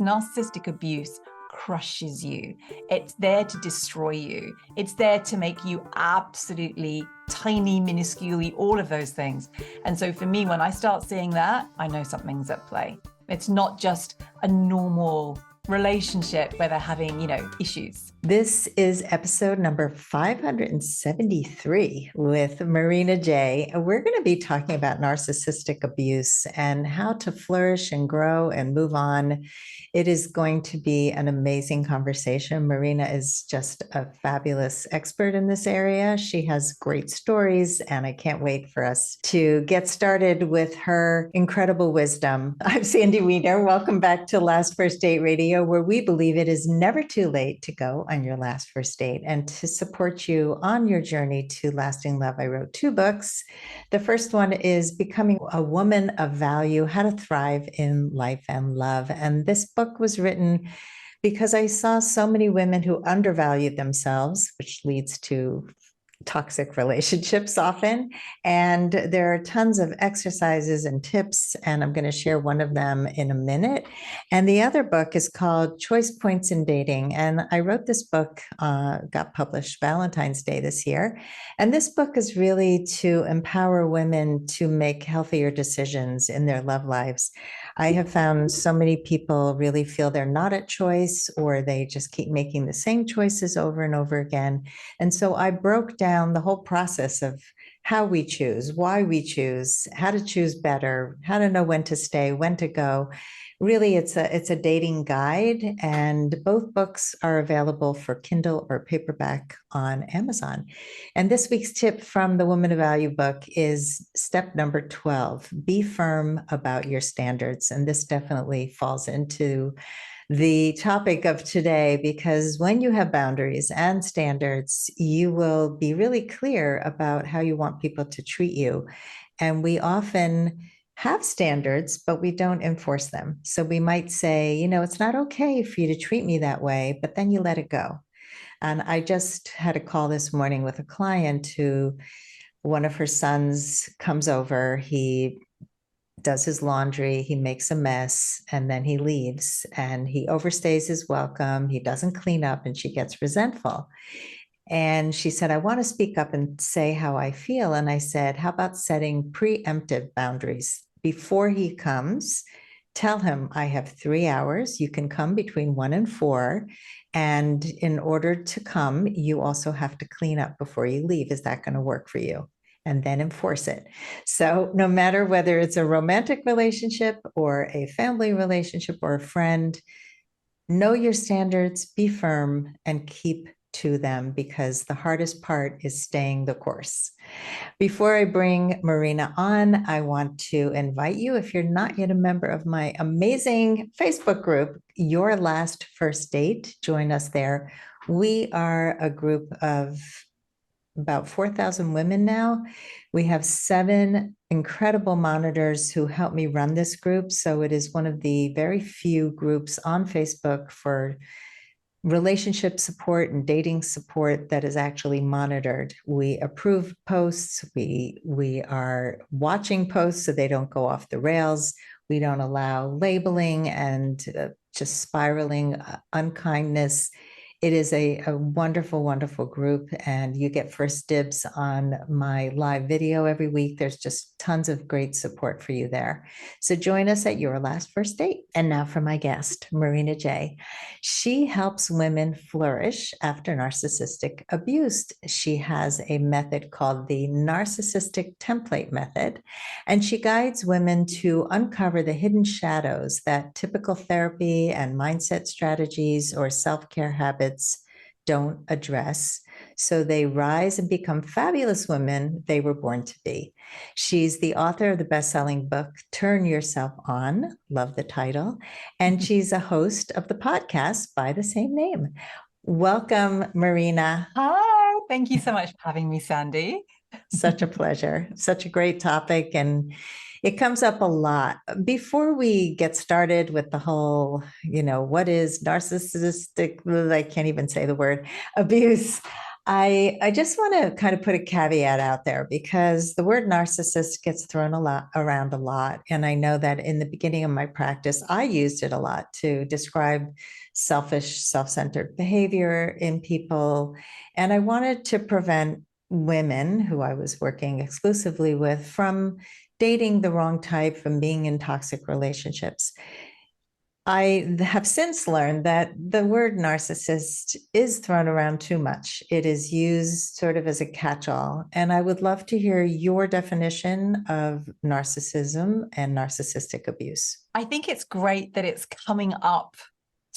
Narcissistic abuse crushes you. It's there to destroy you. It's there to make you absolutely tiny, minuscule, all of those things. And so for me, when I start seeing that, I know something's at play. It's not just a normal relationship where they're having, issues. This is episode number 573 with Marina J. We're going to be talking about narcissistic abuse and how to flourish and grow and move on. It is going to be an amazing conversation. Marina is just a fabulous expert in this area. She has great stories, and I can't wait for us to get started with her incredible wisdom. I'm Sandy Weiner. Welcome back to Last First Date Radio, where we believe it is never too late to go on your last first date. And to support you on your journey to lasting love, I wrote 2 books. The first one is Becoming a Woman of Value: How to Thrive in Life and Love. And this book was written because I saw so many women who undervalued themselves, which leads to toxic relationships often. And there are tons of exercises and tips, and I'm going to share one of them in a minute. And the other book is called Choice Points in Dating. And I wrote this book, got published Valentine's Day this year. And this book is really to empower women to make healthier decisions in their love lives. I have found so many people really feel they're not at choice, or they just keep making the same choices over and over again. And so I broke down the whole process of how we choose, why we choose, how to choose better, how to know when to stay, when to go. Really, it's a dating guide, and both books are available for Kindle or paperback on Amazon. And this week's tip from the Woman of Value book is step number 12: be firm about your standards. And this definitely falls into the topic of today, because when you have boundaries and standards, you will be really clear about how you want people to treat you. And we often have standards, but we don't enforce them. So we might say, it's not okay for you to treat me that way, but then you let it go. And I just had a call this morning with a client who, one of her sons comes over, he does his laundry, he makes a mess, and then he leaves, and he overstays his welcome. He doesn't clean up, and she gets resentful. And she said, I want to speak up and say how I feel. And I said, how about setting preemptive boundaries? Before he comes, tell him, I have 3 hours. You can come between 1 and 4. And in order to come, you also have to clean up before you leave. Is that going to work for you? And then enforce it. So no matter whether it's a romantic relationship or a family relationship or a friend, know your standards, be firm, and keep to them, because the hardest part is staying the course. Before I bring Marina on, I want to invite you, if you're not yet a member of my amazing Facebook group, Your Last First Date, join us there. We are a group of about 4,000 women now. We have 7 incredible monitors who help me run this group. So it is one of the very few groups on Facebook for relationship support and dating support that is actually monitored. We approve posts. We are watching posts so they don't go off the rails. We don't allow labeling and just spiraling unkindness. It is a wonderful, wonderful group, and you get first dibs on my live video every week. There's just tons of great support for you there. So join us at Your Last First Date. And now for my guest, Marina J. She helps women flourish after narcissistic abuse. She has a method called the Narcissistic Template Method, and she guides women to uncover the hidden shadows that typical therapy and mindset strategies or self-care habits don't address, so they rise and become fabulous women they were born to be. She's the author of the bestselling book, Turn Yourself On, love the title, and she's a host of the podcast by the same name. Welcome, Marina. Hi, thank you so much for having me, Sandy. Such a pleasure. Such a great topic, and it comes up a lot. Before we get started with the whole, what is narcissistic, I can't even say the word, abuse, I just want to kind of put a caveat out there because the word narcissist gets thrown a lot around a lot. And I know that in the beginning of my practice, I used it a lot to describe selfish, self-centered behavior in people. And I wanted to prevent women who I was working exclusively with from dating the wrong type, from being in toxic relationships. I have since learned that the word narcissist is thrown around too much. It is used sort of as a catch-all. And I would love to hear your definition of narcissism and narcissistic abuse. I think it's great that it's coming up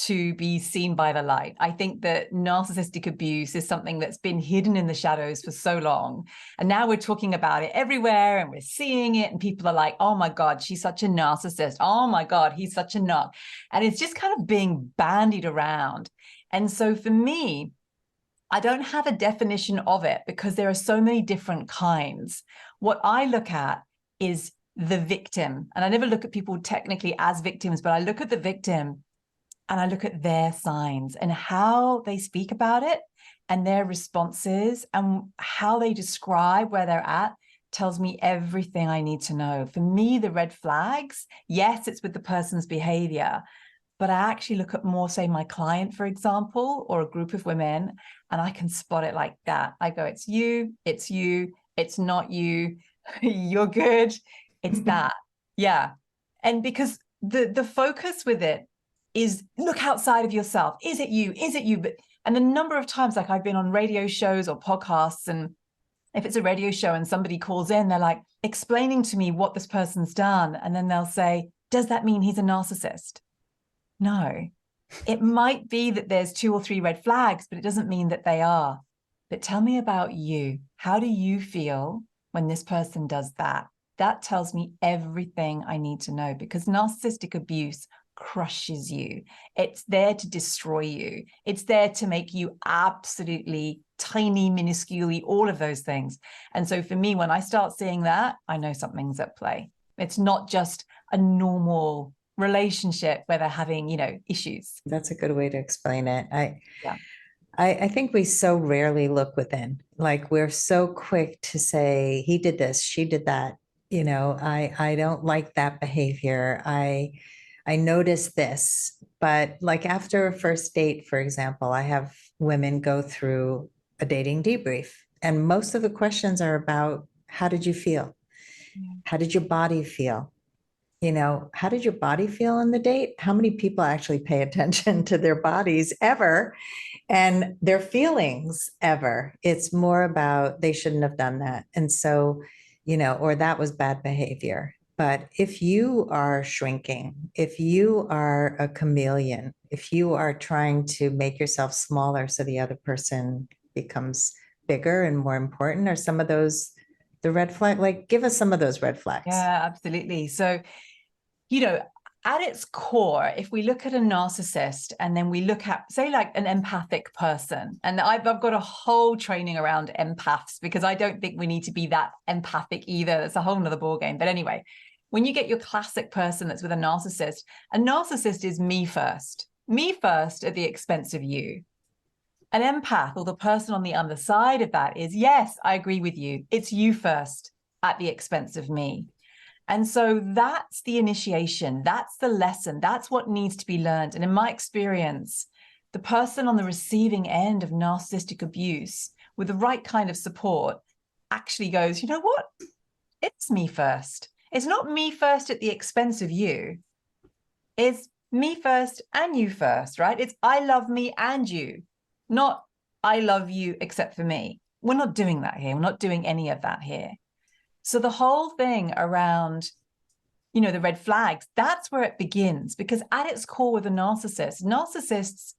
to be seen by the light. I think that narcissistic abuse is something that's been hidden in the shadows for so long. And now we're talking about it everywhere and we're seeing it. And people are like, oh my God, she's such a narcissist. Oh my God, he's such a nut. And it's just kind of being bandied around. And so for me, I don't have a definition of it because there are so many different kinds. What I look at is the victim. And I never look at people technically as victims, but I look at the victim and I look at their signs and how they speak about it and their responses and how they describe where they're at tells me everything I need to know. For me, the red flags, yes, it's with the person's behavior, but I actually look at more, say, my client, for example, or a group of women, and I can spot it like that. I go, it's you, it's not you, you're good, it's that. Yeah. And because the focus with it is look outside of yourself. Is it you? Is it you? And the number of times, like I've been on radio shows or podcasts, and if it's a radio show and somebody calls in, they're like explaining to me what this person's done. And then they'll say, does that mean he's a narcissist? No, it might be that there's 2 or 3 red flags, but it doesn't mean that they are. But tell me about you. How do you feel when this person does that? That tells me everything I need to know, because narcissistic abuse crushes you. It's there to destroy you. It's there to make you absolutely tiny, minuscule, all of those things. And so for me, when I start seeing that, I know something's at play. It's not just a normal relationship where they're having, issues. That's a good way to explain it. Yeah. I think we so rarely look within. Like we're so quick to say, he did this, she did that. I don't like that behavior. I noticed this. But like after a first date, for example, I have women go through a dating debrief. And most of the questions are about how did you feel? How did your body feel? How did your body feel on the date? How many people actually pay attention to their bodies ever and their feelings ever? It's more about they shouldn't have done that. And so, or that was bad behavior. But if you are shrinking, if you are a chameleon, if you are trying to make yourself smaller so the other person becomes bigger and more important, are some of those the red flag? Like, give us some of those red flags. Yeah, absolutely. So, at its core, if we look at a narcissist and then we look at, say, like an empathic person, and I've got a whole training around empaths because I don't think we need to be that empathic either. That's a whole nother ballgame. But anyway, when you get your classic person that's with a narcissist is me first at the expense of you. An empath, or the person on the other side of that, is, yes, I agree with you. It's you first at the expense of me. And so that's the initiation. That's the lesson. That's what needs to be learned. And in my experience, the person on the receiving end of narcissistic abuse with the right kind of support actually goes, you know what? It's me first. It's not me first at the expense of you. It's me first and you first, right? It's I love me and you, not I love you except for me. We're not doing that here. We're not doing any of that here. So the whole thing around, the red flags, that's where it begins, because at its core with a narcissist, narcissists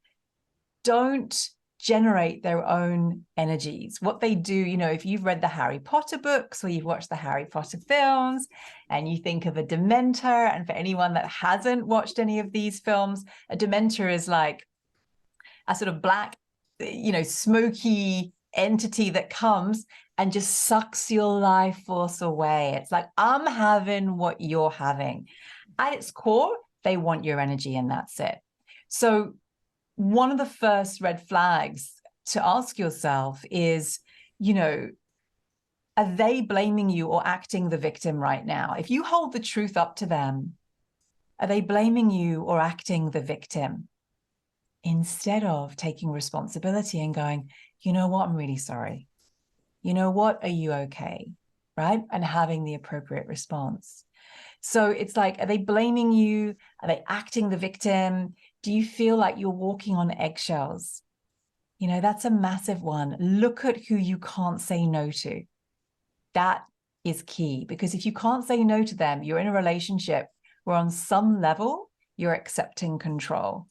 don't generate their own energies. What they do, if you've read the Harry Potter books or you've watched the Harry Potter films and you think of a Dementor, and for anyone that hasn't watched any of these films, a Dementor is like a sort of black, smoky entity that comes and just sucks your life force away. It's like, I'm having what you're having. At its core, they want your energy, and that's it. So one of the first red flags to ask yourself is, you know, are they blaming you or acting the victim right now? If you hold the truth up to them, are they blaming you or acting the victim? Instead of taking responsibility and going, you know what, I'm really sorry. You know what, are you okay? Right? And having the appropriate response. So it's like, are they blaming you? Are they acting the victim? Do you feel like you're walking on eggshells? You know, that's a massive one. Look at who you can't say no to. That is key, because if you can't say no to them, you're in a relationship where on some level you're accepting control.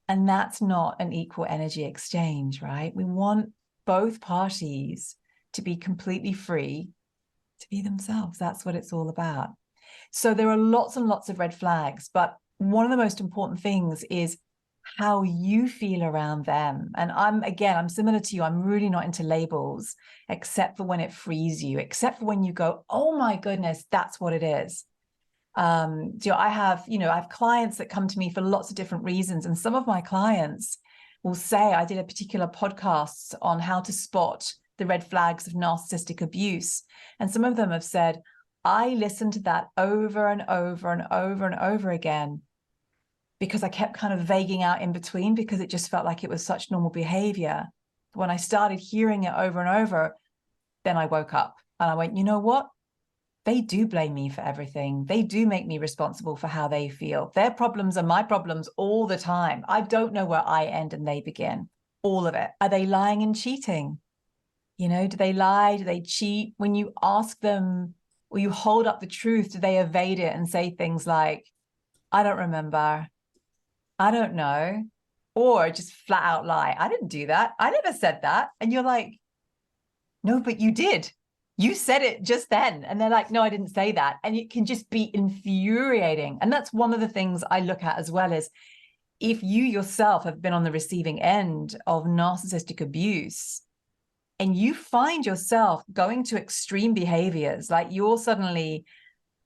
And that's not an equal energy exchange, right? We want both parties to be completely free to be themselves. That's what it's all about. So there are lots and lots of red flags, but one of the most important things is how you feel around them. And I'm similar to you. I'm really not into labels, except for when it frees you, except for when you go, oh my goodness, that's what it is. I have clients that come to me for lots of different reasons. And some of my clients will say, I did a particular podcast on how to spot the red flags of narcissistic abuse. And some of them have said, I listened to that over and over and over and over again, because I kept kind of vaguing out in between, because it just felt like it was such normal behavior. But when I started hearing it over and over, then I woke up and I went, you know what? They do blame me for everything. They do make me responsible for how they feel. Their problems are my problems all the time. I don't know where I end and they begin. All of it. Are they lying and cheating? You know, do they lie? Do they cheat? When you ask them or you hold up the truth, do they evade it and say things like, I don't remember, I don't know, or just flat out lie? I didn't do that. I never said that. And you're like, no, but you did. You said it just then. And they're like, no, I didn't say that. And it can just be infuriating. And that's one of the things I look at as well, is if you yourself have been on the receiving end of narcissistic abuse and you find yourself going to extreme behaviors, like you're suddenly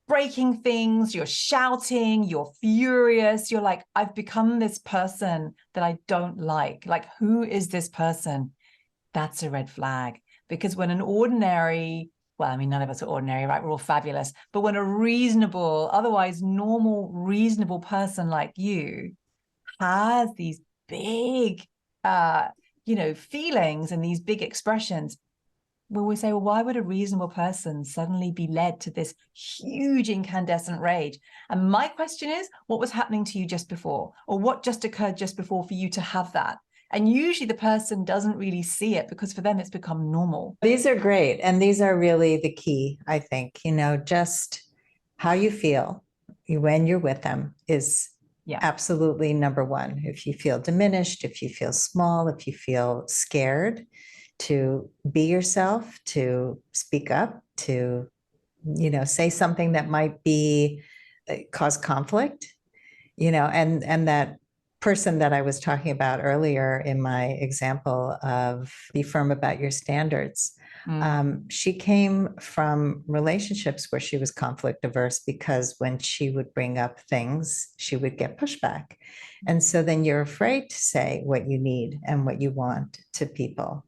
breaking things, you're shouting, you're furious, you're like, I've become this person that I don't like. Like, who is this person? That's a red flag. Because when an ordinary, well, I mean, none of us are ordinary, right? We're all fabulous. But when a reasonable, otherwise normal, reasonable person like you has these big, feelings and these big expressions, well, we say, well, why would a reasonable person suddenly be led to this huge incandescent rage? And my question is, what was happening to you just before? Or what just occurred just before for you to have that? And usually the person doesn't really see it, because for them it's become normal. These are great. And these are really the key, I think, just how you feel when you're with them is absolutely number one. If you feel diminished, if you feel small, if you feel scared, to be yourself, to speak up, to, say something that might be cause conflict, and that person that I was talking about earlier in my example of be firm about your standards. She came from relationships where she was conflict averse, because when she would bring up things, she would get pushback. And so then you're afraid to say what you need and what you want to people.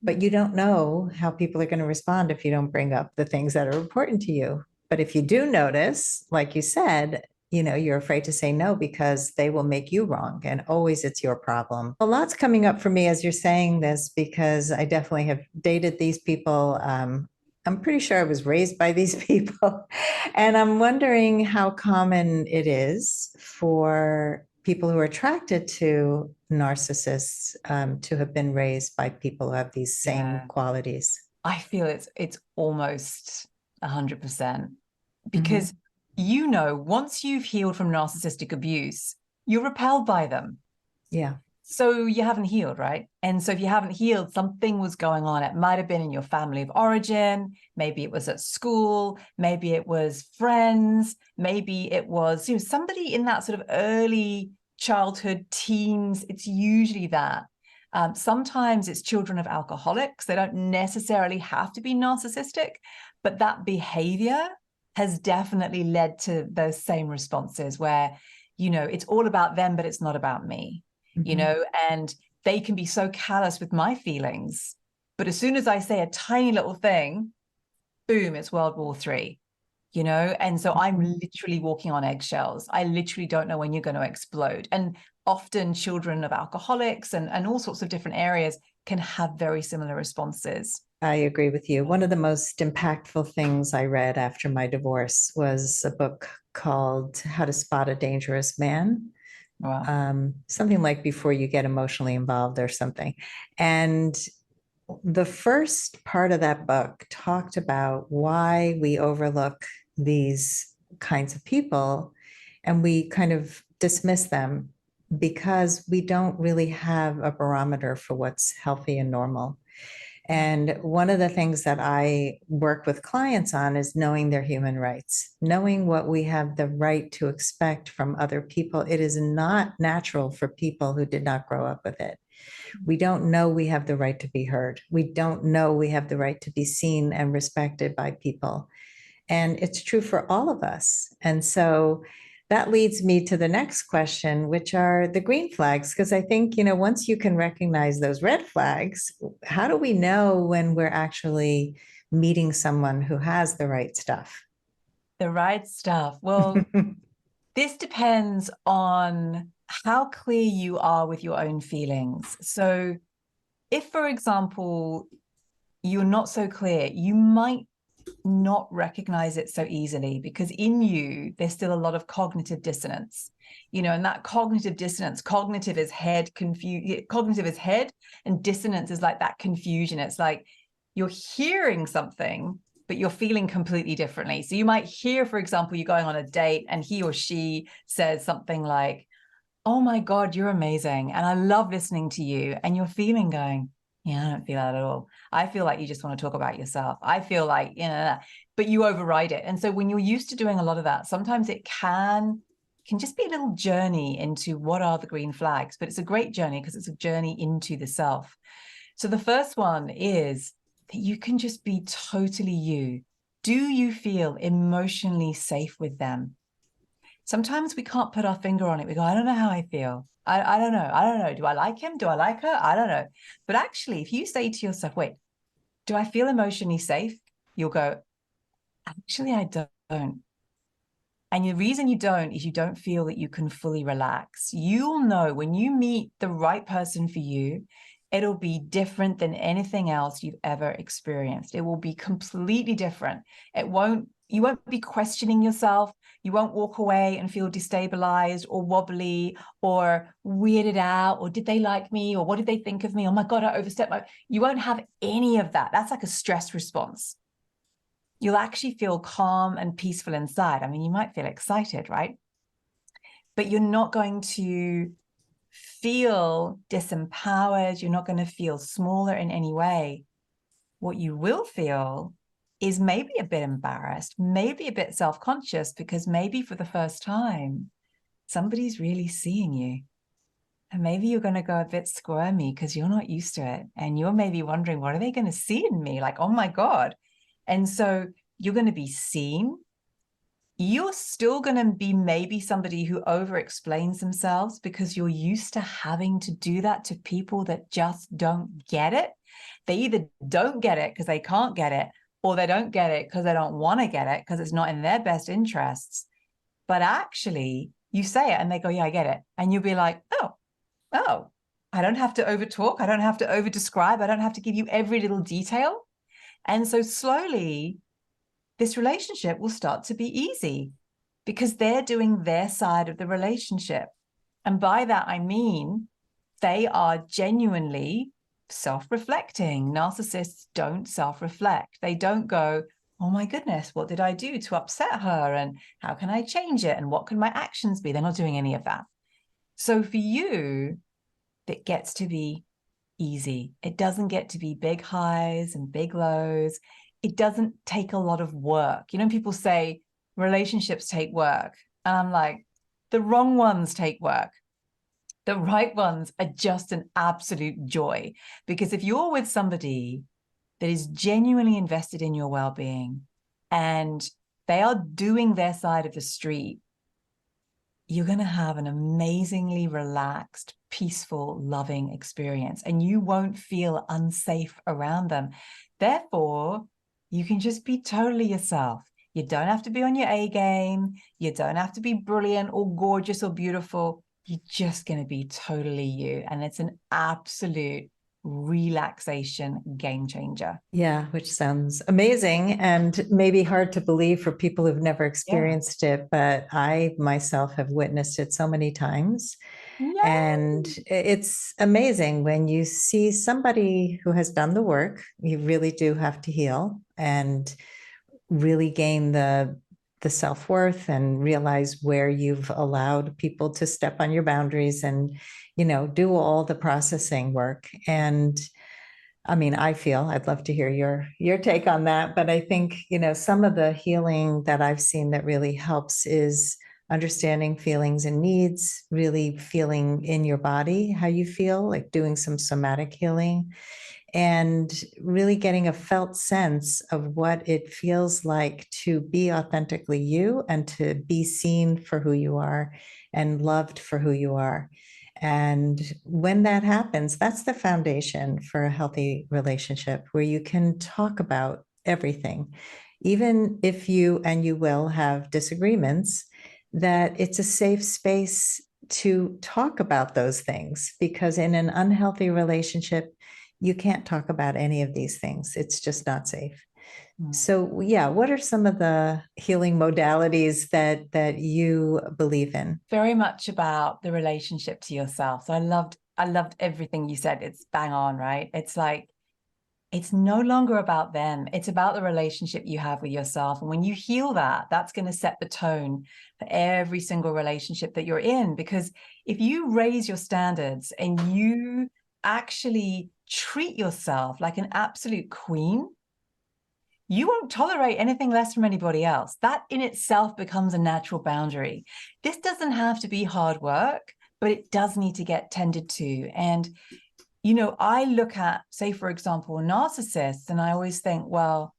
But you don't know how people are going to respond if you don't bring up the things that are important to you. But if you do notice, like you said, you're afraid to say no because they will make you wrong, and always it's your problem. A lot's coming up for me as you're saying this, because I definitely have dated these people. I'm pretty sure I was raised by these people. And I'm wondering how common it is for people who are attracted to narcissists to have been raised by people who have these same qualities. I feel it's almost 100%, because once you've healed from narcissistic abuse, you're repelled by them. Yeah. So you haven't healed, right? And so if you haven't healed, something was going on. It might have been in your family of origin. Maybe it was at school. Maybe it was friends. Maybe it was, somebody in that sort of early childhood, teens. It's usually that. Sometimes it's children of alcoholics. They don't necessarily have to be narcissistic, but that behavior has definitely led to those same responses where, it's all about them, but it's not about me, and they can be so callous with my feelings. But as soon as I say a tiny little thing, boom, it's World War III, you know? And so I'm literally walking on eggshells. I literally don't know when you're going to explode. And often children of alcoholics and all sorts of different areas can have very similar responses. I agree with you. One of the most impactful things I read after my divorce was a book called How to Spot a Dangerous Man. Wow. Something like Before You Get Emotionally Involved or something. And the first part of that book talked about why we overlook these kinds of people and we kind of dismiss them because we don't really have a barometer for what's healthy and normal. And one of the things that I work with clients on is knowing their human rights, knowing what we have the right to expect from other people. It is not natural for people who did not grow up with it. We don't know we have the right to be heard. We don't know we have the right to be seen and respected by people. And it's true for all of us. And so that leads me to the next question, which are the green flags. Because I think, once you can recognize those red flags, how do we know when we're actually meeting someone who has the right stuff? The right stuff. Well, this depends on how clear you are with your own feelings. So if, for example, you're not so clear, you might not recognize it so easily because in you, there's still a lot of cognitive dissonance, and that cognitive dissonance, cognitive is head, cognitive is head, and dissonance is like that confusion. It's like you're hearing something, but you're feeling completely differently. So you might hear, for example, you're going on a date and he or she says something like, "Oh my God, you're amazing. And I love listening to you." And you're feeling going, "Yeah, I don't feel that at all. I feel like you just want to talk about yourself. I feel like, but you override it." And so when you're used to doing a lot of that, sometimes it can just be a little journey into what are the green flags, but it's a great journey because it's a journey into the self. So the first one is that you can just be totally you. Do you feel emotionally safe with them? Sometimes we can't put our finger on it. We go, "I don't know how I feel. I don't know. I don't know. Do I like him? Do I like her? I don't know." But actually, if you say to yourself, "Wait, do I feel emotionally safe?" You'll go, "Actually, I don't." And the reason you don't is you don't feel that you can fully relax. You'll know when you meet the right person for you, it'll be different than anything else you've ever experienced. It will be completely different. You won't be questioning yourself. You won't walk away and feel destabilized or wobbly or weirded out, or did they like me? Or what did they think of me? Oh my God, I overstepped you won't have any of that. That's like a stress response. You'll actually feel calm and peaceful inside. I mean, you might feel excited, right? But you're not going to feel disempowered. You're not going to feel smaller in any way. What you will feel is maybe a bit embarrassed, maybe a bit self-conscious, because maybe for the first time, somebody's really seeing you. And maybe you're going to go a bit squirmy because you're not used to it. And you're maybe wondering, what are they going to see in me? Like, oh my God. And so you're going to be seen. You're still going to be maybe somebody who over-explains themselves because you're used to having to do that to people that just don't get it. They either don't get it because they can't get it, or they don't get it because they don't want to get it because it's not in their best interests. But actually, you say it and they go, "Yeah, I get it." And you'll be like, oh, I don't have to over talk. I don't have to over describe. I don't have to give you every little detail. And so slowly, this relationship will start to be easy because they're doing their side of the relationship. And by that, I mean, they are genuinely self-reflecting. Narcissists don't self-reflect. They don't go, "Oh my goodness, what did I do to upset her? And how can I change it? And what can my actions be?" They're not doing any of that. So for you, it gets to be easy. It doesn't get to be big highs and big lows. It doesn't take a lot of work. People say relationships take work. And I'm like, the wrong ones take work. The right ones are just an absolute joy. Because if you're with somebody that is genuinely invested in your well-being and they are doing their side of the street, you're going to have an amazingly relaxed, peaceful, loving experience, and you won't feel unsafe around them. Therefore, you can just be totally yourself. You don't have to be on your A game. You don't have to be brilliant or gorgeous or beautiful. You're just going to be totally you. And it's an absolute relaxation game changer. Yeah, which sounds amazing and maybe hard to believe for people who've never Yeah. experienced it, but I myself have witnessed it so many times. And Yay! it's amazing when you see somebody who has done the work. You really do have to heal and really gain the self-worth and realize where you've allowed people to step on your boundaries and, do all the processing work. And I mean, I feel I'd love to hear your take on that, but I think, some of the healing that I've seen that really helps is understanding feelings and needs, really feeling in your body how you feel, like doing some somatic healing and really getting a felt sense of what it feels like to be authentically you and to be seen for who you are and loved for who you are. And when that happens, that's the foundation for a healthy relationship where you can talk about everything, even if you and you will have disagreements, that it's a safe space to talk about those things, because in an unhealthy relationship, you can't talk about any of these things. It's just not safe. So, yeah, what are some of the healing modalities that you believe in? Very much about the relationship to yourself. So I loved everything you said. It's bang on, right? It's like it's no longer about them. It's about the relationship you have with yourself. And when you heal that, that's going to set the tone for every single relationship that you're in. Because if you raise your standards and you actually treat yourself like an absolute queen, you won't tolerate anything less from anybody else. That in itself becomes a natural boundary. This doesn't have to be hard work, but it does need to get tended to. And I look at, say, for example, narcissists, and I always think, well,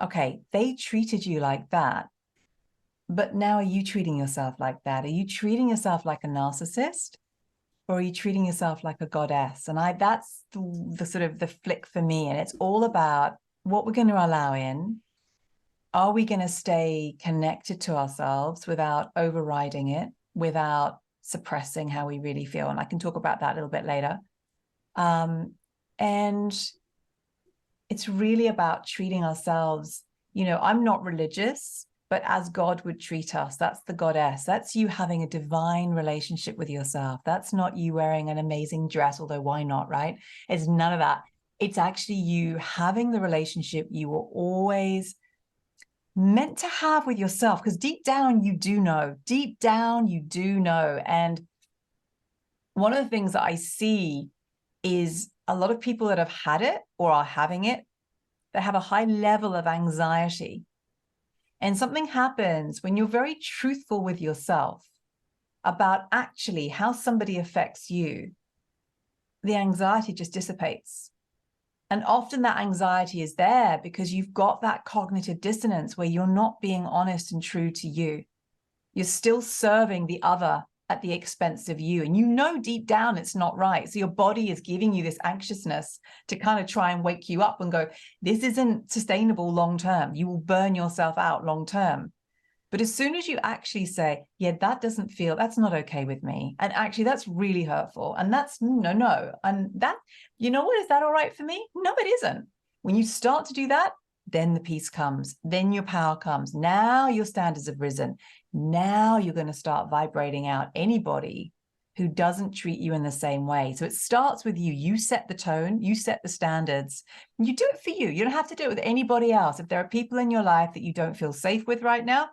okay, they treated you like that, but now are you treating yourself like that? Are you treating yourself like a narcissist, or are you treating yourself like a goddess? And that's the sort of the flick for me. And it's all about what we're going to allow in. Are we going to stay connected to ourselves without overriding it, without suppressing how we really feel? And I can talk about that a little bit later. And it's really about treating ourselves. I'm not religious, but as God would treat us. That's the goddess. That's you having a divine relationship with yourself. That's not you wearing an amazing dress, although why not, right? It's none of that. It's actually you having the relationship you were always meant to have with yourself, because deep down you do know. Deep down you do know. And one of the things that I see is a lot of people that have had it or are having it, they have a high level of anxiety. And something happens when you're very truthful with yourself about actually how somebody affects you. The anxiety just dissipates. And often that anxiety is there because you've got that cognitive dissonance where you're not being honest and true to you. You're still serving the other at the expense of you. And deep down it's not right. So your body is giving you this anxiousness to kind of try and wake you up and go, this isn't sustainable long term. You will burn yourself out long term. But as soon as you actually say, yeah, that's not okay with me. And actually that's really hurtful. And that's no. And that, what, is that all right for me? No, it isn't. When you start to do that, then the peace comes, then your power comes. Now your standards have risen. Now you're going to start vibrating out anybody who doesn't treat you in the same way. So it starts with you. You set the tone, you set the standards, and you do it for you. You don't have to do it with anybody else. If there are people in your life that you don't feel safe with right now,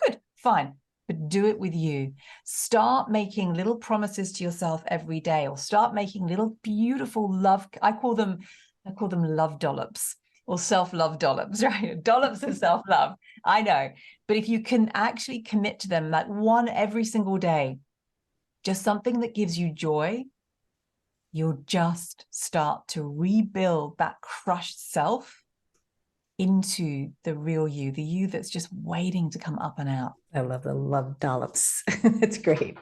good, fine, but do it with you. Start making little promises to yourself every day, or start making little beautiful love. I call them love dollops or self-love dollops, right? Dollops of self-love. I know. But if you can actually commit to them, like one every single day, just something that gives you joy, you'll just start to rebuild that crushed self into the real you, the you that's just waiting to come up and out. I love the love dollops. It's great.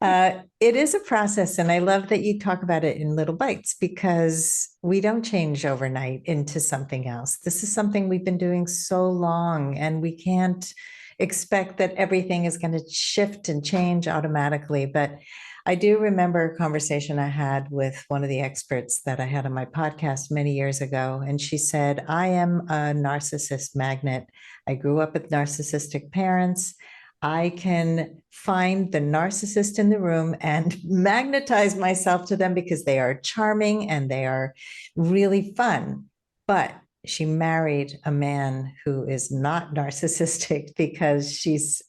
It is a process, and I love that you talk about it in little bites because we don't change overnight into something else. This is something we've been doing so long, and we can't expect that everything is going to shift and change automatically. But I do remember a conversation I had with one of the experts that I had on my podcast many years ago, and she said, I am a narcissist magnet. I grew up with narcissistic parents. I can find the narcissist in the room and magnetize myself to them because they are charming and they are really fun. But she married a man who is not narcissistic because she's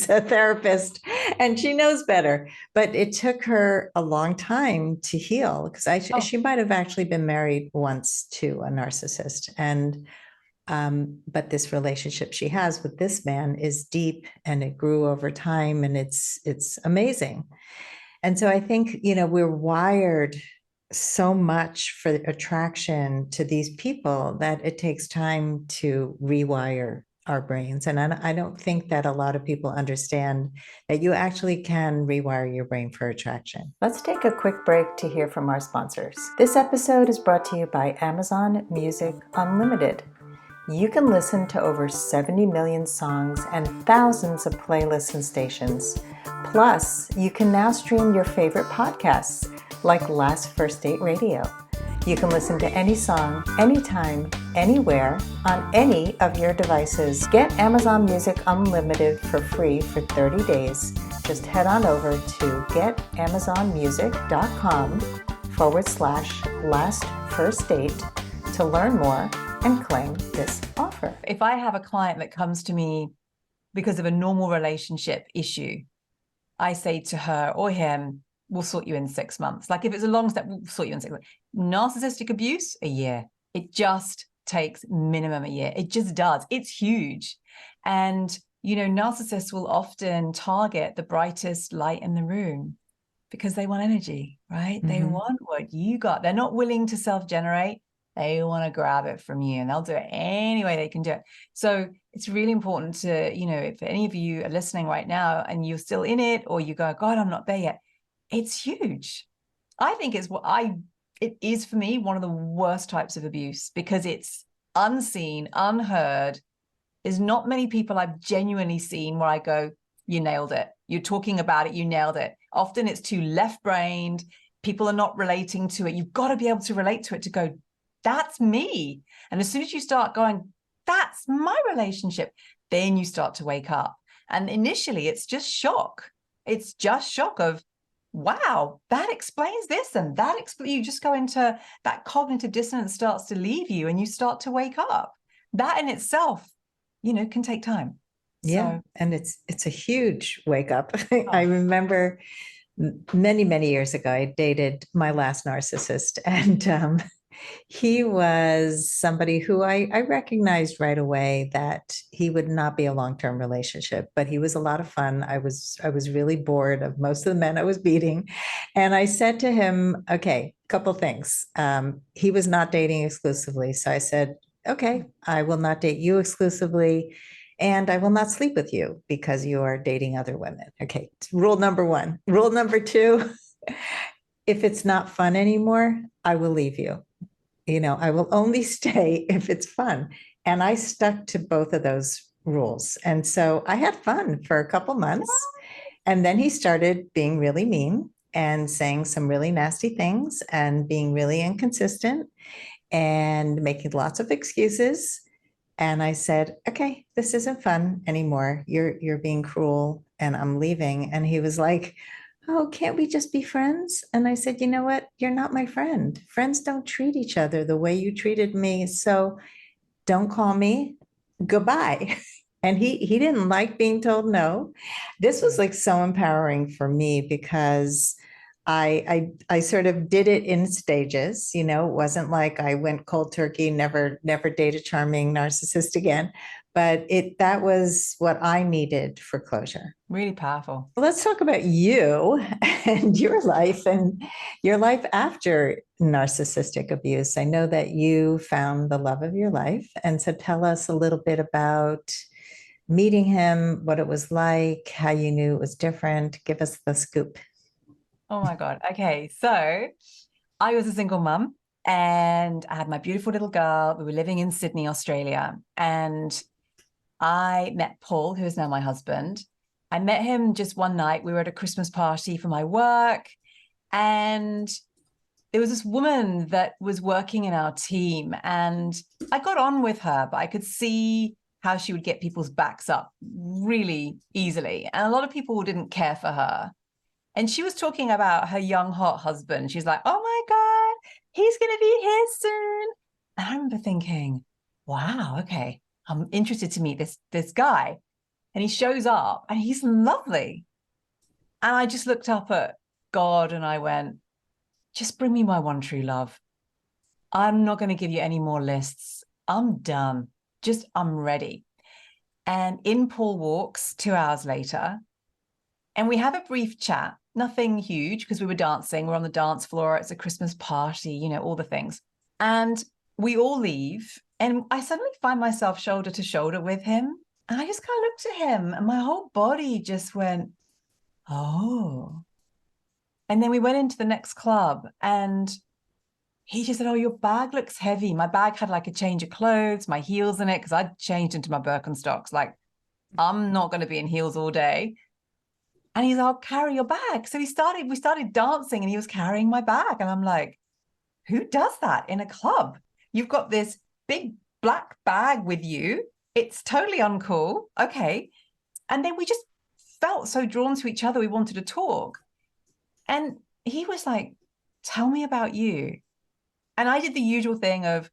a therapist and she knows better. But it took her a long time to heal because Oh, she might have actually been married once to a narcissist. And but this relationship she has with this man is deep and it grew over time and it's amazing. And so I think, we're wired so much for attraction to these people that it takes time to rewire our brains. And I don't think that a lot of people understand that you actually can rewire your brain for attraction. Let's take a quick break to hear from our sponsors. This episode is brought to you by Amazon Music Unlimited. You can listen to over 70 million songs and thousands of playlists and stations. Plus, you can now stream your favorite podcasts, like Last First Date Radio. You can listen to any song, anytime, anywhere, on any of your devices. Get Amazon Music Unlimited for free for 30 days. Just head on over to getamazonmusic.com/last-first-date to learn more and claim this offer. if I have a client that comes to me because of a normal relationship issue, I say to her or him, we'll sort you in 6 months. Like if it's a long step, we'll sort you in 6 months. Narcissistic abuse, a year. It just takes minimum a year. It just does. It's huge. And, narcissists will often target the brightest light in the room because they want energy, right? Mm-hmm. They want what you got. They're not willing to self-generate. They want to grab it from you and they'll do it any way they can do it. So it's really important to, if any of you are listening right now and you're still in it or you go, God, I'm not there yet. It's huge. I think it is for me one of the worst types of abuse because it's unseen, unheard. There's not many people I've genuinely seen where I go, you nailed it. You're talking about it. You nailed it. Often it's too left-brained. People are not relating to it. You've got to be able to relate to it to go, that's me. And as soon as you start going, that's my relationship, then you start to wake up. And initially it's just shock. It's just shock of, wow, that explains this and that you just go into that cognitive dissonance starts to leave you and you start to wake up. That in itself, can take time. Yeah. So, and it's a huge wake up. I remember many, many years ago, I dated my last narcissist and, he was somebody who I recognized right away that he would not be a long-term relationship, but he was a lot of fun. I was really bored of most of the men I was beating. And I said to him, okay, couple things. He was not dating exclusively. So I said, okay, I will not date you exclusively. And I will not sleep with you because you are dating other women. Okay, rule number one. Rule number two, if it's not fun anymore, I will leave you. I will only stay if it's fun. And I stuck to both of those rules. And so I had fun for a couple months. And then he started being really mean and saying some really nasty things and being really inconsistent and making lots of excuses. And I said, okay, this isn't fun anymore. You're being cruel and I'm leaving. And he was like, oh, can't we just be friends? And I said, you know what? You're not my friend. Friends don't treat each other the way you treated me. So don't call me. Goodbye. And he didn't like being told no. This was like so empowering for me because I sort of did it in stages. It wasn't like I went cold turkey, never date a charming narcissist again. But that was what I needed for closure. Really powerful. Let's talk about you and your life after narcissistic abuse. I know that you found the love of your life. And so tell us a little bit about meeting him, what it was like, how you knew it was different. Give us the scoop. Oh my God. Okay. So I was a single mum and I had my beautiful little girl. We were living in Sydney, Australia. And I met Paul, who is now my husband. I met him just one night. We were at a Christmas party for my work. And there was this woman that was working in our team. And I got on with her, but I could see how she would get people's backs up really easily. And a lot of people didn't care for her. And she was talking about her young, hot husband. She's like, oh my God, he's going to be here soon. And I remember thinking, wow, okay, I'm interested to meet this guy. And he shows up and he's lovely. And I just looked up at God and I went, just bring me my one true love. I'm not going to give you any more lists. I'm done. Just, I'm ready. And in Paul walks 2 hours later. And we have a brief chat, nothing huge because we were dancing. We're on the dance floor. It's a Christmas party, you know, all the things. And we all leave. And I suddenly find myself shoulder to shoulder with him. And I just kind of looked at him and my whole body just went, oh. And then we went into the next club and he just said, oh, your bag looks heavy. My bag had like a change of clothes, my heels in it, because I'd changed into my Birkenstocks. Like, I'm not going to be in heels all day. And he's like, I'll carry your bag. So we started dancing and he was carrying my bag. And I'm like, who does that in a club? You've got this big black bag with you. It's totally uncool. Okay. And then we just felt so drawn to each other. We wanted to talk. And he was like, tell me about you. And I did the usual thing of,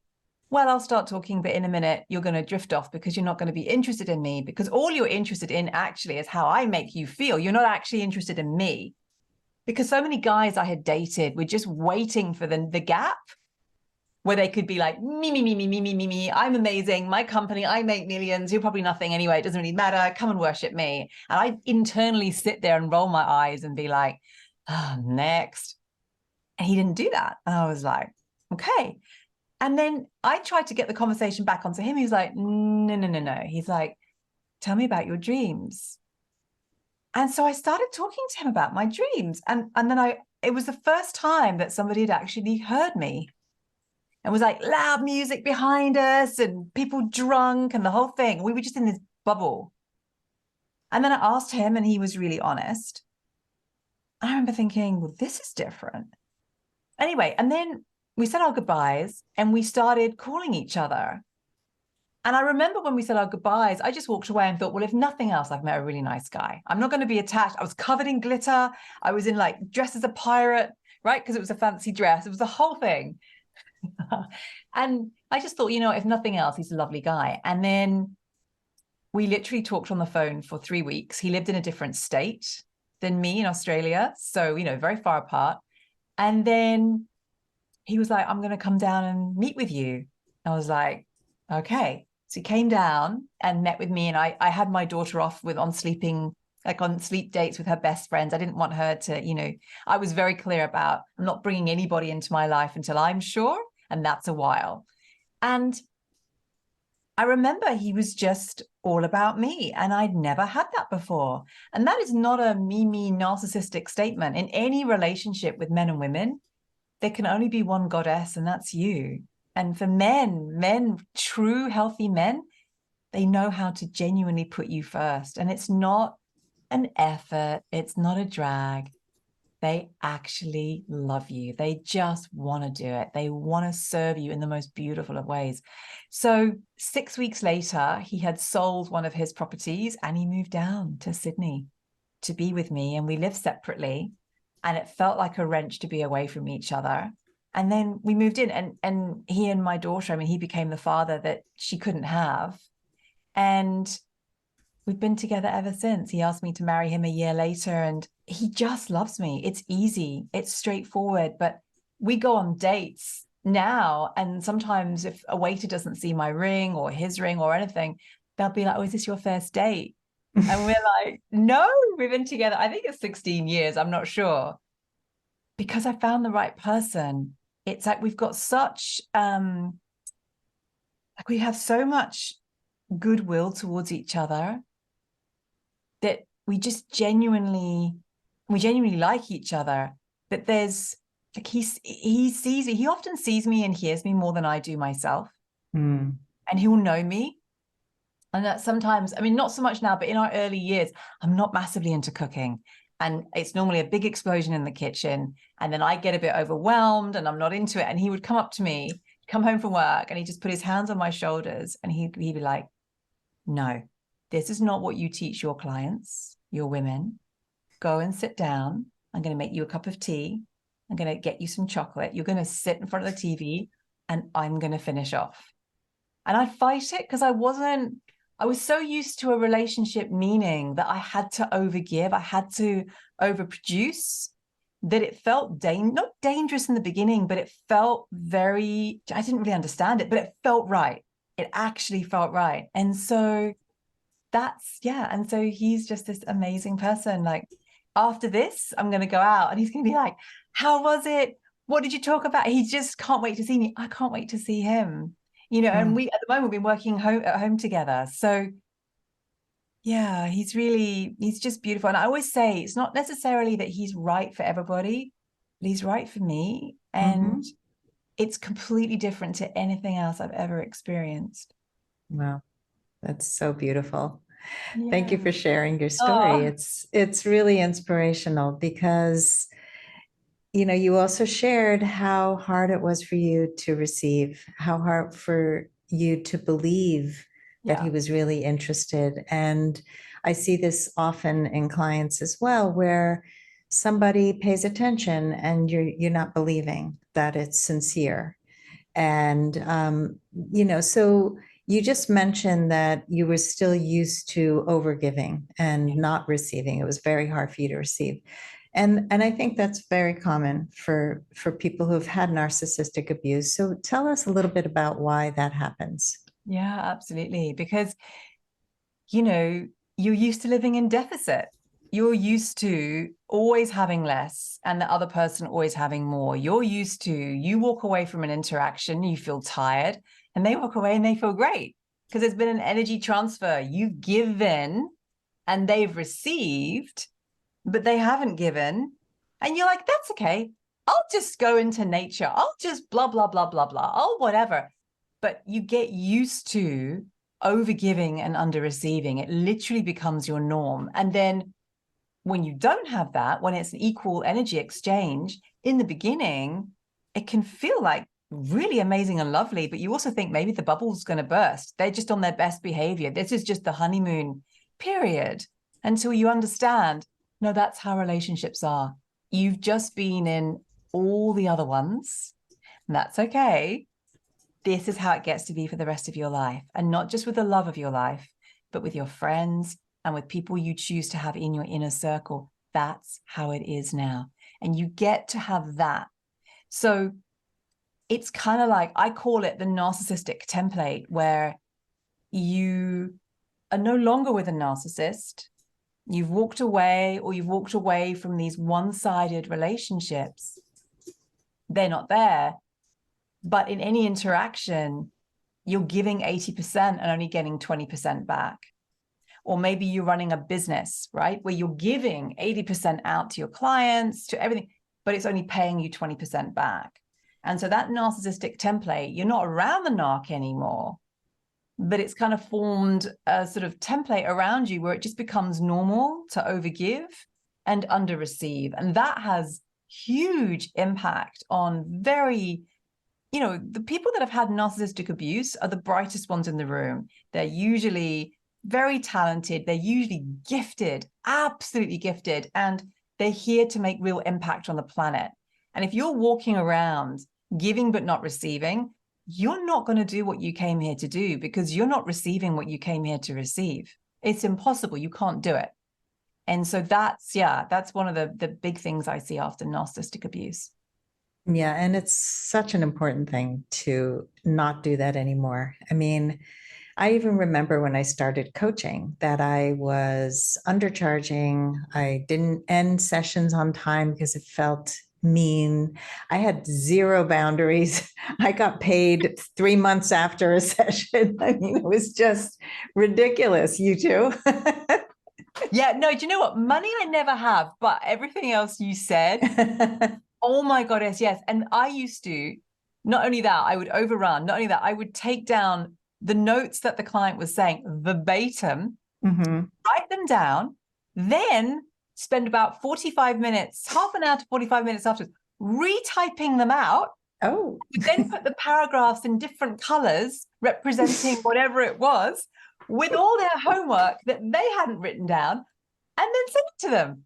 well, I'll start talking, but in a minute, you're going to drift off because you're not going to be interested in me, because all you're interested in actually is how I make you feel. You're not actually interested in me. Because so many guys I had dated were just waiting for the gap where they could be like, me. I'm amazing. My company, I make millions. You're probably nothing anyway. It doesn't really matter. Come and worship me. And I internally sit there and roll my eyes and be like, oh, next. And he didn't do that. And I was like, okay. And then I tried to get the conversation back onto him. He was like, no. He's like, tell me about your dreams. And so I started talking to him about my dreams. And then it was the first time that somebody had actually heard me. And was like loud music behind us and people drunk and the whole thing. We were just in this bubble. And then I asked him and he was really honest. I remember thinking, well, this is different. Anyway, and then we said our goodbyes and we started calling each other. And I remember when we said our goodbyes, I just walked away and thought, well, if nothing else, I've met a really nice guy. I'm not going to be attached. I was covered in glitter. I was in like dressed as a pirate, right? Because it was a fancy dress. It was the whole thing. And I just thought, you know, if nothing else, he's a lovely guy. And then we literally talked on the phone for 3 weeks. He lived in a different state than me in Australia. So, you know, very far apart. And then he was like, I'm going to come down and meet with you. I was like, okay. So he came down and met with me. And I had my daughter off on sleep dates with her best friends. I didn't want her to, you know, I was very clear about, I'm not bringing anybody into my life until I'm sure. And that's a while. And I remember he was just all about me. And I'd never had that before. And that is not a me narcissistic statement. In any relationship with men and women, there can only be one goddess, and that's you. And for men, true healthy men, they know how to genuinely put you first. And it's not an effort. It's not a drag. They actually love you. They just want to do it. They want to serve you in the most beautiful of ways. So 6 weeks later, he had sold one of his properties and he moved down to Sydney to be with me. And we lived separately. And it felt like a wrench to be away from each other. And then we moved in and he and my daughter, I mean, he became the father that she couldn't have. And we've been together ever since. He asked me to marry him a year later and he just loves me. It's easy. It's straightforward. But we go on dates now. And sometimes if a waiter doesn't see my ring or his ring or anything, they'll be like, oh, is this your first date? And we're like, no, we've been together. I think it's 16 years. I'm not sure. Because I found the right person. It's like we've got such, like we have so much goodwill towards each other that we genuinely like each other. that there's like he often sees me and hears me more than I do myself. Mm. And he'll know me. And that sometimes, I mean, not so much now, but in our early years, I'm not massively into cooking. And it's normally a big explosion in the kitchen. And then I get a bit overwhelmed and I'm not into it. And he would come up to me, come home from work, and he'd just put his hands on my shoulders and he'd be like, no, this is not what you teach your clients, your women. Go and sit down. I'm going to make you a cup of tea. I'm going to get you some chocolate. You're going to sit in front of the TV and I'm going to finish off. And I fight it because I was so used to a relationship meaning that I had to overgive, I had to overproduce, that it felt not dangerous in the beginning, but it felt I didn't really understand it, but it felt right. It actually felt right. And so and so he's just this amazing person. Like, after this, I'm going to go out and he's going to be like, how was it? What did you talk about? He just can't wait to see me. I can't wait to see him. And we at the moment we've been working at home together. So yeah, he's just beautiful. And I always say it's not necessarily that he's right for everybody, but he's right for me. And it's completely different to anything else I've ever experienced. Wow, that's so beautiful. Yeah. Thank you for sharing your story. It's really inspirational because you also shared how hard it was for you to receive, how hard for you to believe that he was really interested. And I see this often in clients as well, where somebody pays attention and you're not believing that it's sincere. And so you just mentioned that you were still used to overgiving and not receiving. It was very hard for you to receive. And I think that's very common for people who've had narcissistic abuse. So tell us a little bit about why that happens. Yeah, absolutely. Because, you're used to living in deficit. You're used to always having less and the other person always having more. You walk away from an interaction, you feel tired, and they walk away and they feel great because there's been an energy transfer. You've given and they've received, but they haven't given. And you're like, that's okay. I'll just go into nature. I'll just blah, blah, blah, blah, blah. Oh, whatever. But you get used to overgiving and under receiving. It literally becomes your norm. And then when you don't have that, when it's an equal energy exchange, in the beginning, it can feel like really amazing and lovely, but you also think maybe the bubble's going to burst. They're just on their best behavior. This is just the honeymoon period until you understand, no, that's how relationships are. You've just been in all the other ones, and that's okay. This is how it gets to be for the rest of your life, and not just with the love of your life, but with your friends and with people you choose to have in your inner circle. That's how it is now. And you get to have that. So it's kind of like, I call it the narcissistic template, where you are no longer with a narcissist. You've walked away, or you've walked away from these one-sided relationships. They're not there. But in any interaction, you're giving 80% and only getting 20% back. Or maybe you're running a business, right, where you're giving 80% out to your clients, to everything, but it's only paying you 20% back. And so that narcissistic template, you're not around the narc anymore, but it's kind of formed a sort of template around you where it just becomes normal to overgive and under receive. And that has huge impact on the people that have had narcissistic abuse are the brightest ones in the room. They're usually very talented. They're usually gifted, absolutely gifted. And they're here to make real impact on the planet. And if you're walking around giving but not receiving, you're not going to do what you came here to do, because you're not receiving what you came here to receive. It's impossible. You can't do it. And so that's one of the big things I see after narcissistic abuse. Yeah, and it's such an important thing to not do that anymore. I mean, I even remember when I started coaching that I was undercharging. I didn't end sessions on time because it felt mean. I had zero boundaries. I got paid 3 months after a session. I mean, it was just ridiculous. You too? Yeah, no, do you know what? Money I never have, but everything else you said, oh my goddess, yes. And I used to, not only that, I would overrun, not only that, I would take down the notes that the client was saying verbatim, write them down, then spend about 45 minutes, half an hour to 45 minutes afterwards, retyping them out. Oh, Then put the paragraphs in different colors representing whatever it was with all their homework that they hadn't written down, and then send it to them.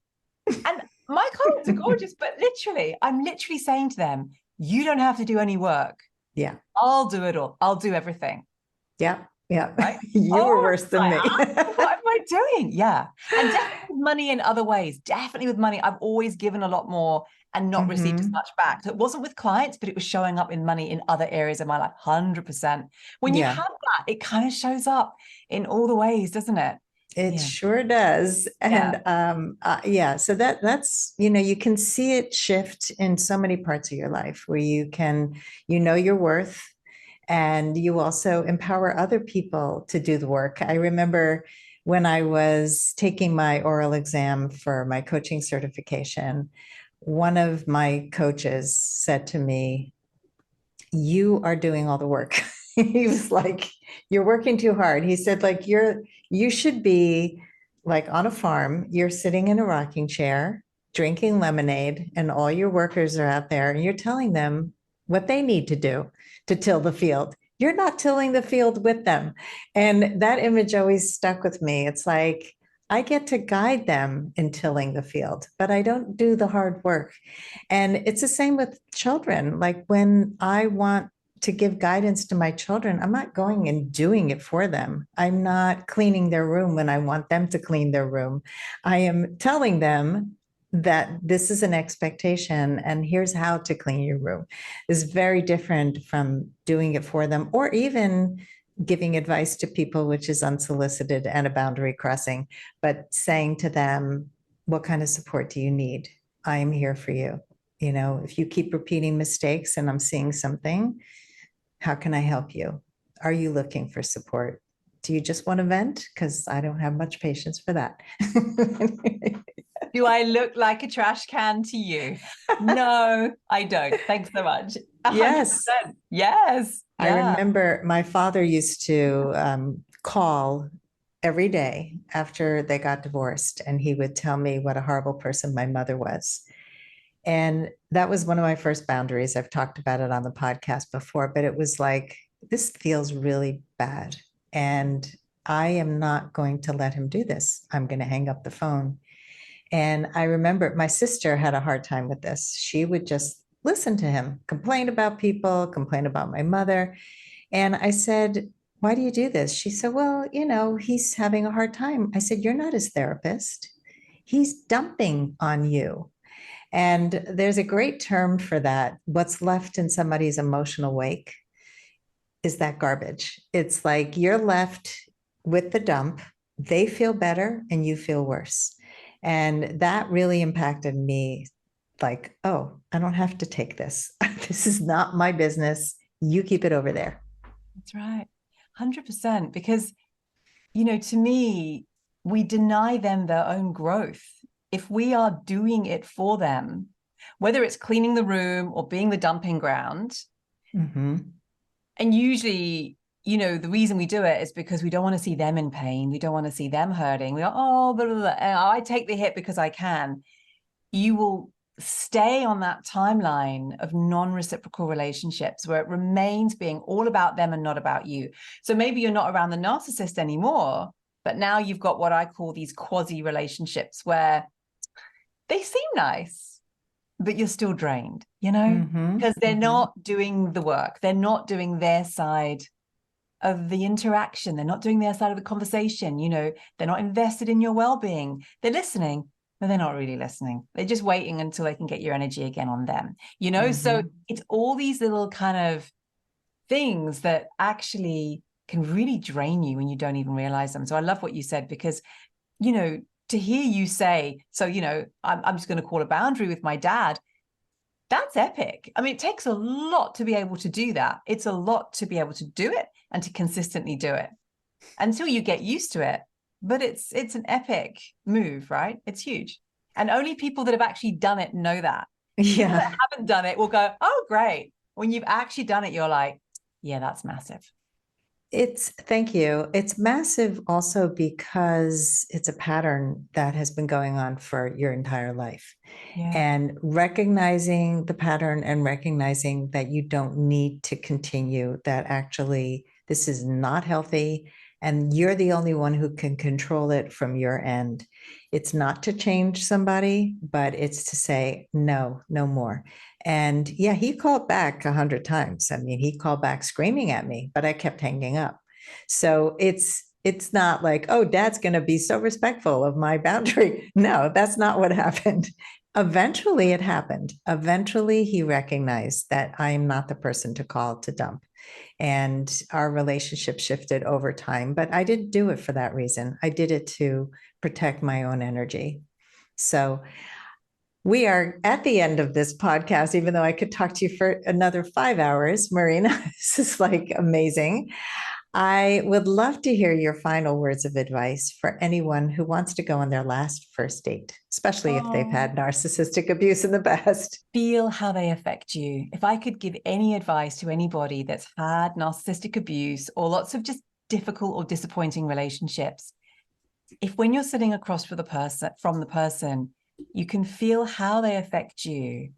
And my clients are gorgeous, but literally, I'm literally saying to them, you don't have to do any work. yeah. I'll do it all. I'll do everything. Yeah. Yeah. Right? You were worse than me. What am I doing? Yeah. And definitely with money in other ways. Definitely with money. I've always given a lot more and not received as much back. So it wasn't with clients, but it was showing up in money in other areas of my life. 100%. When you have that, it kind of shows up in all the ways, doesn't it? It sure does. And yeah, so that's, you can see it shift in so many parts of your life where you can, your worth, and you also empower other people to do the work. I remember when I was taking my oral exam for my coaching certification, one of my coaches said to me, "You are doing all the work." He was like, "You're working too hard." He said, like, you should be like on a farm, you're sitting in a rocking chair, drinking lemonade, and all your workers are out there, and you're telling them what they need to do to till the field. You're not tilling the field with them. And that image always stuck with me. It's like, I get to guide them in tilling the field, but I don't do the hard work. And it's the same with children. Like when I want to give guidance to my children, I'm not going and doing it for them. I'm not cleaning their room when I want them to clean their room. I am telling them that this is an expectation and here's how to clean your room. Is very different from doing it for them, or even giving advice to people, which is unsolicited and a boundary crossing, but saying to them, what kind of support do you need? I am here for you. If you keep repeating mistakes and I'm seeing something, how can I help you? Are you looking for support? Do you just want to vent? Because I don't have much patience for that. Do I look like a trash can to you? No, I don't. Thanks so much. 100%. Yes. Yes. I remember my father used to call every day after they got divorced, and he would tell me what a horrible person my mother was. And that was one of my first boundaries. I've talked about it on the podcast before, but it was like, this feels really bad. And I am not going to let him do this. I'm going to hang up the phone. And I remember my sister had a hard time with this. She would just listen to him, complain about people, complain about my mother. And I said, why do you do this? She said, well, he's having a hard time. I said, you're not his therapist. He's dumping on you. And there's a great term for that. What's left in somebody's emotional wake is that garbage. It's like you're left with the dump. They feel better and you feel worse. And that really impacted me. Like, oh, I don't have to take this. This is not my business. You keep it over there. That's right. 100%. Because, to me, we deny them their own growth. If we are doing it for them, whether it's cleaning the room or being the dumping ground, and usually, the reason we do it is because we don't want to see them in pain. We don't want to see them hurting. We go, oh, blah, blah, blah. I take the hit because I can. You will stay on that timeline of non-reciprocal relationships where it remains being all about them and not about you. So maybe you're not around the narcissist anymore, but now you've got what I call these quasi relationships where they seem nice, but you're still drained, because they're not doing the work. They're not doing their side of the interaction. They're not doing their side of the conversation. They're not invested in your well-being. They're listening, but they're not really listening. They're just waiting until they can get your energy again on them, So it's all these little kind of things that actually can really drain you when you don't even realize them. So I love what you said, because, to hear you say, so, I'm just going to call a boundary with my dad. That's epic. I mean, it takes a lot to be able to do that. It's a lot to be able to do it and to consistently do it. Until you get used to it, but it's an epic move, right? It's huge. And only people that have actually done it know that. People that haven't done it will go, oh, great. When you've actually done it, you're like, yeah, that's massive. Thank you. It's massive also because it's a pattern that has been going on for your entire life. Yeah. And recognizing the pattern and recognizing that you don't need to continue, that actually this is not healthy and you're the only one who can control it from your end. It's not to change somebody, but it's to say, no, no more. And yeah, he called back 100 times. I mean, he called back screaming at me, but I kept hanging up. So it's not like, oh, dad's going to be so respectful of my boundary. No, that's not what happened. Eventually it happened. Eventually he recognized that I am not the person to call to dump. And our relationship shifted over time, but I didn't do it for that reason. I did it to protect my own energy. So we are at the end of this podcast, even though I could talk to you for another 5 hours, Marina. This is like amazing. I would love to hear your final words of advice for anyone who wants to go on their last first date, especially if they've had narcissistic abuse in the past. Feel how they affect you. If I could give any advice to anybody that's had narcissistic abuse or lots of just difficult or disappointing relationships, if when you're sitting across from the person, you can feel how they affect you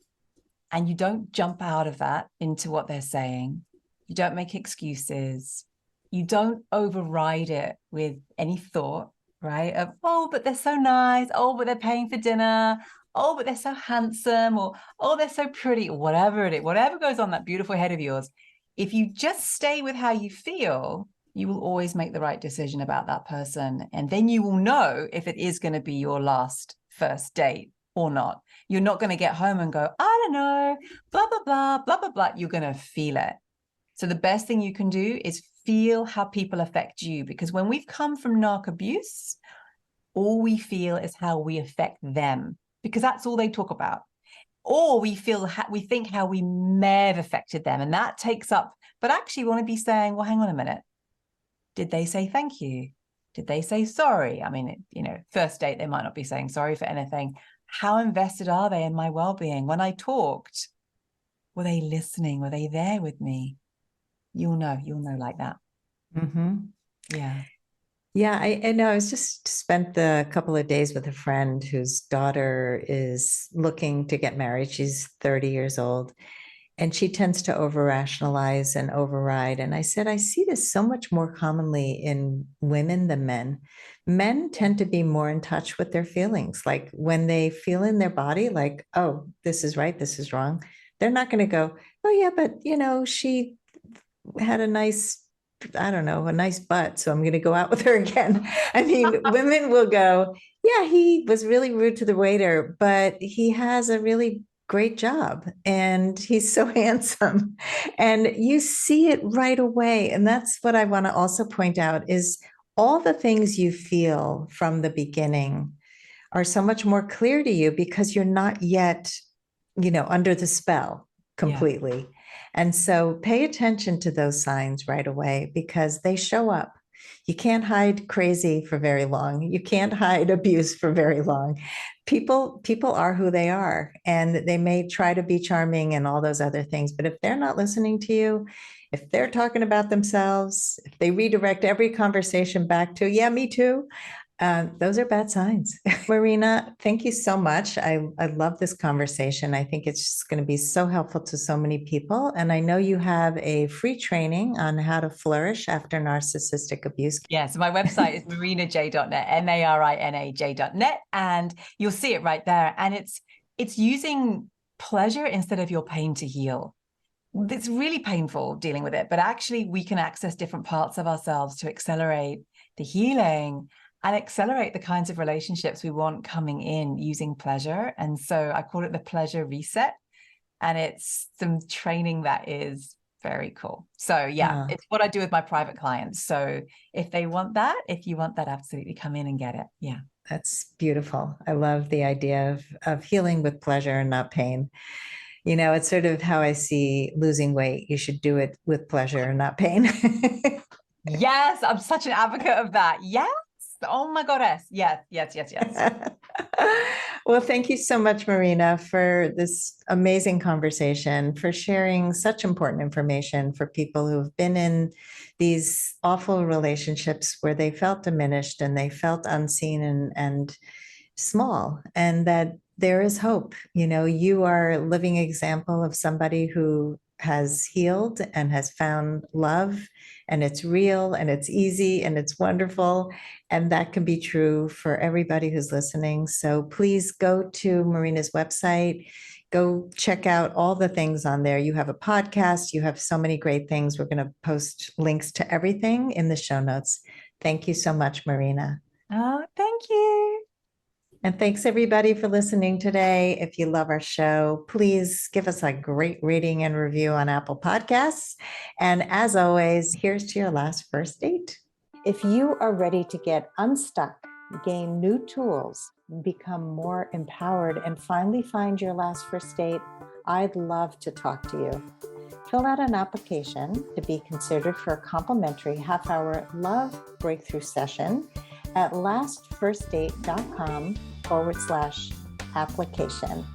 and you don't jump out of that into what they're saying, you don't make excuses, you don't override it with any thought, right? Of, oh, but they're so nice. Oh, but they're paying for dinner. Oh, but they're so handsome. Or, oh, they're so pretty. Or whatever it is, whatever goes on that beautiful head of yours. If you just stay with how you feel, you will always make the right decision about that person. And then you will know if it is going to be your last first date or not. You're not going to get home and go, I don't know, blah, blah, blah, blah, blah, blah. You're going to feel it. So the best thing you can do is feel how people affect you, because when we've come from narc abuse, all we feel is how we affect them, because that's all they talk about. Or we think how we may have affected them, and that takes up, but actually we want to be saying, well, hang on a minute. Did they say thank you? Did they say sorry? I mean, first date, they might not be saying sorry for anything. How invested are they in my well-being? When I talked, were they listening? Were they there with me? You'll know like that. Mm-hmm. Yeah. Yeah, I know. I was just spent a couple of days with a friend whose daughter is looking to get married. She's 30 years old, and she tends to over rationalize and override. And I said, I see this so much more commonly in women than men. Men tend to be more in touch with their feelings. Like when they feel in their body, like, oh, this is right, this is wrong. They're not going to go, oh, yeah, but she had a nice, I don't know, a nice butt, so I'm going to go out with her again. I mean, women will go, yeah, he was really rude to the waiter, but he has a really great job and he's so handsome. And you see it right away. And that's what I want to also point out is all the things you feel from the beginning are so much more clear to you because you're not yet, under the spell completely. Yeah. And so pay attention to those signs right away because they show up. You can't hide crazy for very long. You can't hide abuse for very long. People are who they are, and they may try to be charming and all those other things, but if they're not listening to you, if they're talking about themselves, if they redirect every conversation back to, yeah, me too, those are bad signs. Marina, thank you so much. I love this conversation. I think it's just going to be so helpful to so many people. And I know you have a free training on how to flourish after narcissistic abuse. Yeah, so my website is marinaj.net, marinaj.net, and you'll see it right there. And it's using pleasure instead of your pain to heal. It's really painful dealing with it, but actually we can access different parts of ourselves to accelerate the healing and accelerate the kinds of relationships we want coming in using pleasure. And so I call it the pleasure reset. And it's some training that is very cool. So yeah, it's what I do with my private clients. So if you want that, absolutely come in and get it. Yeah. That's beautiful. I love the idea of healing with pleasure and not pain. It's sort of how I see losing weight. You should do it with pleasure and not pain. Yes, I'm such an advocate of that. Yes. Oh my goddess. Yes, yes, yes, yes. Well, thank you so much, Marina, for this amazing conversation, for sharing such important information for people who have been in these awful relationships where they felt diminished and they felt unseen and small, and that there is hope. You know, you are a living example of somebody who has healed and has found love, and it's real and it's easy and it's wonderful. And that can be true for everybody who's listening. So please go to Marina's website. Go check out all the things on there. You have a podcast, you have so many great things. We're going to post links to everything in the show notes. Thank you so much, Marina. Oh, thank you. And thanks everybody for listening today. If you love our show, please give us a great rating and review on Apple Podcasts. And as always, here's to your last first date. If you are ready to get unstuck, gain new tools, become more empowered, and finally find your last first date, I'd love to talk to you. Fill out an application to be considered for a complimentary half-hour love breakthrough session at lastfirstdate.com/application.